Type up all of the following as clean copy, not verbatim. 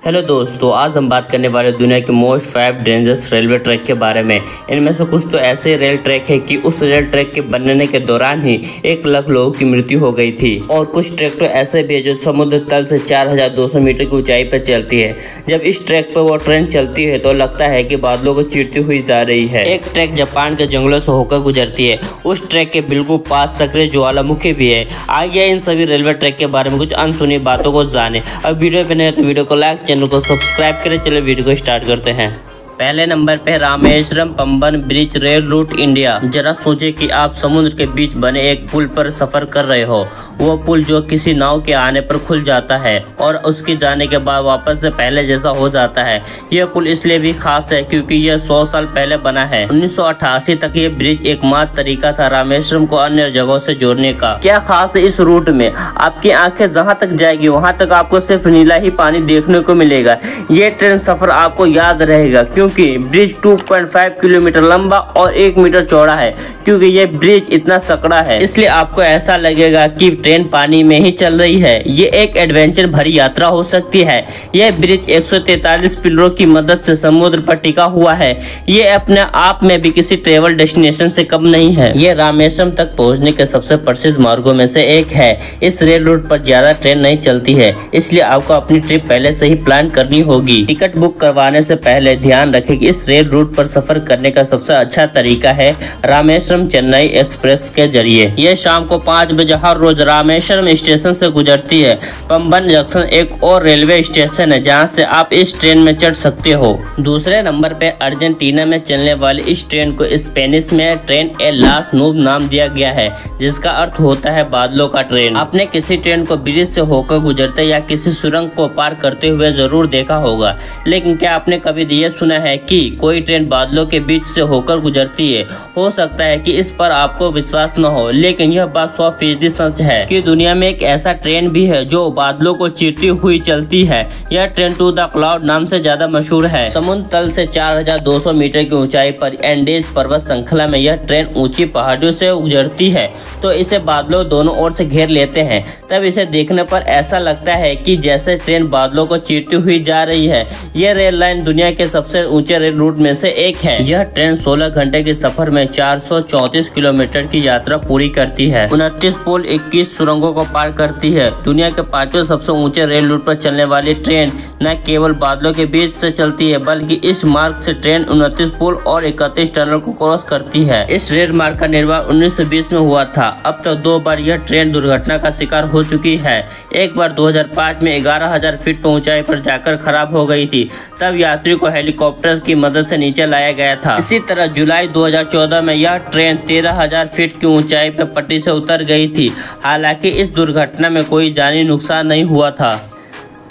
Hello दोस्तों, आज हम बात करने वाले दुनिया के मोस्ट 5 डेंजरस रेलवे ट्रैक के बारे में। इनमें से कुछ तो ऐसे रेल ट्रैक है कि उस रेल ट्रैक के बनने के दौरान ही 1 लाख लोगों की मृत्यु हो गई थी, और कुछ ट्रैक तो ऐसे भी है जो समुद्र तल से 4200 मीटर की ऊंचाई पर चलती है। जब इस ट्रैक पर वो ट्रेन चलती है तो लगता है कि बादलों को चीरती हुई जा रही है। एक ट्रैक जापान के जंगलों से होकर गुजरती है। उस ट्रैक के बिल्कुल पास सक्रिय ज्वालामुखी भी है। आइए इन सभी रेलवे ट्रैक के बारे में कुछ अनसुनी बातों को जाने। अब वीडियो पे नए तो वीडियो को लाइक, चैनल को सब्सक्राइब करें। चलिए वीडियो को स्टार्ट करते हैं। पहले नंबर पे Rameswaram Pamban bridge rail route India. जरा सोचे कि आप समुद्र के बीच बने एक पुल पर सफर कर रहे हो। वो पुल जो किसी नाव के आने पर खुल जाता है और उसके जाने के बाद वापस से पहले जैसा हो जाता है। यह पुल इसलिए भी खास है क्योंकि यह 100 साल पहले बना है। 1988 तक ये ब्रिज एकमात्र तरीका था रामेश्वरम को अन्य जगहों से जोड़ने का। क्या खास है इस रूट में? आपकी आंखें जहाँ तक जाएगी वहाँ तक आपको सिर्फ नीला ही पानी देखने को मिलेगा। ये ट्रेन सफर आपको याद रहेगा क्योंकि ब्रिज 2.5 किलोमीटर लंबा और 1 मीटर चौड़ा है। क्योंकि ये ब्रिज इतना सकड़ा है इसलिए आपको ऐसा लगेगा कि ट्रेन पानी में ही चल रही है। ये एक एडवेंचर भरी यात्रा हो सकती है। यह ब्रिज 143 पिलरों की मदद से समुद्र पर टिका हुआ है। ये अपने आप में भी किसी ट्रेवल डेस्टिनेशन से कम नहीं है। ये रामेश्वरम तक पहुंचने के सबसे प्रसिद्ध मार्गों में से एक है। इस रेल रूट पर ज्यादा ट्रेन नहीं चलती है, इसलिए आपको अपनी ट्रिप पहले से ही प्लान करनी होगी। टिकट बुक करवाने से पहले ध्यान रखें कि इस रेल रूट पर सफर करने का सबसे अच्छा तरीका है रामेश्वरम चेन्नई एक्सप्रेस के जरिए। यह शाम को 5 बजे हर रोज रामेश्वरम स्टेशन से गुजरती है। पंबन जंक्शन एक और रेलवे स्टेशन है जहां से आप इस ट्रेन में चढ़ सकते हो। दूसरे नंबर पे अर्जेंटीना में चलने वाली इस ट्रेन को स्पेनिश में ट्रेन ए लास नूब नाम दिया गया है, जिसका अर्थ होता है बादलों का ट्रेन। आपने किसी ट्रेन को ब्रिज से होकर गुजरते या किसी सुरंग को पार करते हुए जरूर देखा होगा, लेकिन क्या आपने कभी ये सुना है कि कोई ट्रेन बादलों के बीच से होकर गुजरती है? हो सकता है कि इस पर आपको विश्वास न हो, लेकिन यह बात 100% सच है कि दुनिया में एक ऐसा ट्रेन भी है जो बादलों को चीरती हुई चलती है। यह ट्रेन टू द क्लाउड नाम से ज्यादा मशहूर है। समुद्र तल से 4200 मीटर की ऊंचाई पर एंडीज पर्वत श्रृंखला में यह ट्रेन ऊंची पहाड़ियों से गुजरती है, तो इसे बादलों दोनों ओर से घेर लेते हैं। तब इसे देखने पर ऐसा लगता है कि जैसे ट्रेन बादलों को चीरती हुई जा रही है। यह रेल लाइन दुनिया के सबसे ऊंचे रेल रूट में से एक है। यह ट्रेन 16 घंटे के सफर में 434 किलोमीटर की यात्रा पूरी करती है। 29 पुल 21 सुरंगों को पार करती है। दुनिया के 5वें सबसे ऊंचे रेल रूट पर चलने वाली ट्रेन न केवल बादलों के बीच से चलती है, बल्कि इस मार्ग से ट्रेन 29 पुल और 31 टनल को क्रॉस करती है। इस रेल मार्ग का निर्माण 1920 में हुआ था। अब तक 2 बार यह ट्रेन दुर्घटना का शिकार हो चुकी है। एक बार 2005 में 11,000 फीट पर ऊंचाई पर जाकर खराब हो गई थी। तब यात्री को हेलीकॉप्टर की मदद से नीचे लाया गया था। इसी तरह जुलाई 2014 में यह ट्रेन 13,000 फीट की ऊंचाई पर पटरी से उतर गई थी। हालांकि इस दुर्घटना में कोई जानी नुकसान नहीं हुआ था।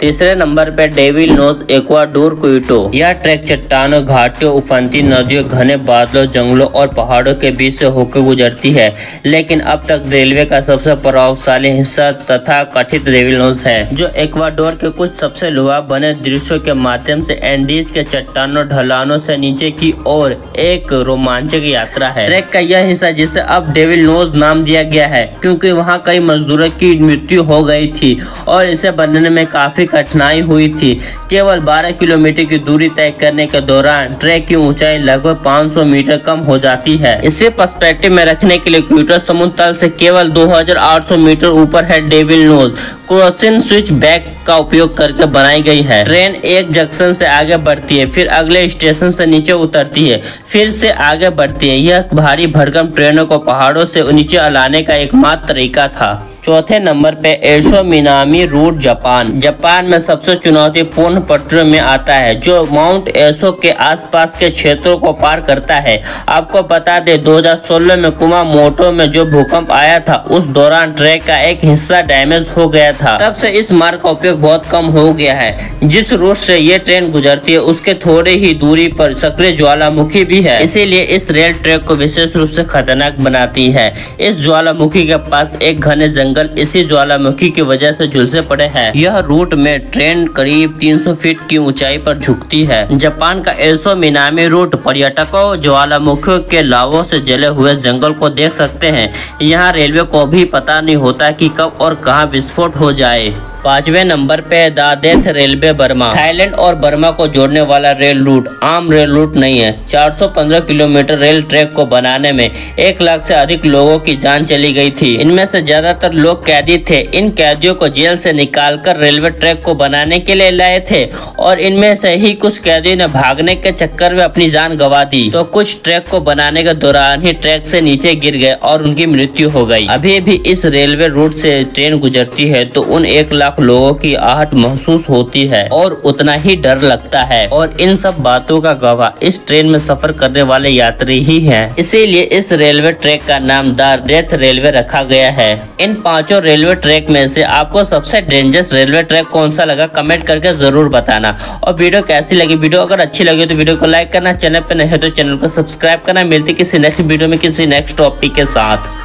तीसरे नंबर पे डेविल नोज इक्वाडोर क्विटो। यह ट्रैक चट्टानों, घाटियों, उफनती नदियों, घने बादलों, जंगलों और पहाड़ों के बीच से होकर गुजरती है, लेकिन अब तक रेलवे का सबसे प्रभावशाली हिस्सा तथा कथित डेविल नोज है, जो इक्वाडोर के कुछ सबसे लुभावने बने दृश्यों के माध्यम से एंडीज के चट्टानों, ढलानों से नीचे की ओर एक रोमांचक यात्रा है। ट्रैक का यह हिस्सा, जिसे अब डेविल नोज नाम दिया गया है क्योंकि वहाँ कई मजदूरों की मृत्यु हो गई थी और इसे बनने में काफी कठिनाई हुई थी। केवल 12 किलोमीटर की दूरी तय करने के दौरान ट्रैक की ऊंचाई लगभग 500 मीटर कम हो जाती है। इसे पर्सपेक्टिव में रखने के लिए क्विटो समुद्र तल से केवल 2800 मीटर ऊपर है। Devil nose crossing switch back का उपयोग करके बनाई गई है। ट्रेन एक जंक्शन से आगे बढ़ती है, फिर अगले स्टेशन से नीचे उतरती है, फिर से आगे बढ़ती है। यह भारी भरकम ट्रेनों को पहाड़ों से नीचे लाने का एकमात्र तरीका था। चौथे नंबर पे एशो मिनामी रूट जापान में सबसे चुनौतीपूर्ण पटरियों में आता है, जो माउंट एशो के आसपास के क्षेत्रों को पार करता है। आपको बता दें 2016 में कुमामोटो में जो भूकंप आया था, उस दौरान ट्रैक का एक हिस्सा डैमेज हो गया था। तब से इस मार्ग का उपयोग बहुत कम हो गया है। जिस रूट से ये ट्रेन गुजरती है उसके थोड़ी ही दूरी पर सक्रिय ज्वालामुखी भी है, इसीलिए इस रेल ट्रैक को विशेष रूप से खतरनाक बनाती है। इस ज्वालामुखी के पास एक घने जंगल इसी ज्वालामुखी की वजह से झुलसे पड़े हैं। यह रूट में ट्रेन करीब 300 फीट की ऊंचाई पर झुकती है। जापान का एशो मिनामी रूट पर्यटकों ज्वालामुखियों के लावों से जले हुए जंगल को देख सकते हैं। यहाँ रेलवे को भी पता नहीं होता कि कब और कहाँ विस्फोट हो जाए। 5वें नंबर पे the death railway Burma. Thailand और बर्मा को जोड़ने वाला रेल रूट आम रेल रूट नहीं है। 415 किलोमीटर रेल ट्रैक को बनाने में 1 लाख से अधिक लोगों की जान चली गई थी। इनमें से ज्यादातर लोग कैदी थे। इन कैदियों को जेल से निकालकर रेलवे ट्रैक को बनाने के लिए लाए थे और इनमें से ही कुछ कैदियों ने भागने के चक्कर में अपनी जान गंवा दी, तो कुछ ट्रैक को बनाने के दौरान ही ट्रैक से नीचे गिर गए और उनकी मृत्यु हो गई। अभी भी इस रेलवे रूट से ट्रेन गुजरती है तो उन 1 लाख लोगों की आहट महसूस होती है और उतना ही डर लगता है, और इन सब बातों का गवाह इस ट्रेन में सफर करने वाले यात्री ही हैं। इसीलिए इस रेलवे ट्रैक का नाम द डेथ रेलवे रखा गया है। इन 5 रेलवे ट्रैक में से आपको सबसे डेंजरस रेलवे ट्रैक कौन सा लगा, कमेंट करके जरूर बताना। और वीडियो कैसी लगी, वीडियो अगर अच्छी लगी तो वीडियो को लाइक करना, चैनल पे नहीं है तो चैनल को सब्सक्राइब करना। मिलती किसी नेक्स्ट वीडियो में किसी नेक्स्ट टॉपिक के साथ।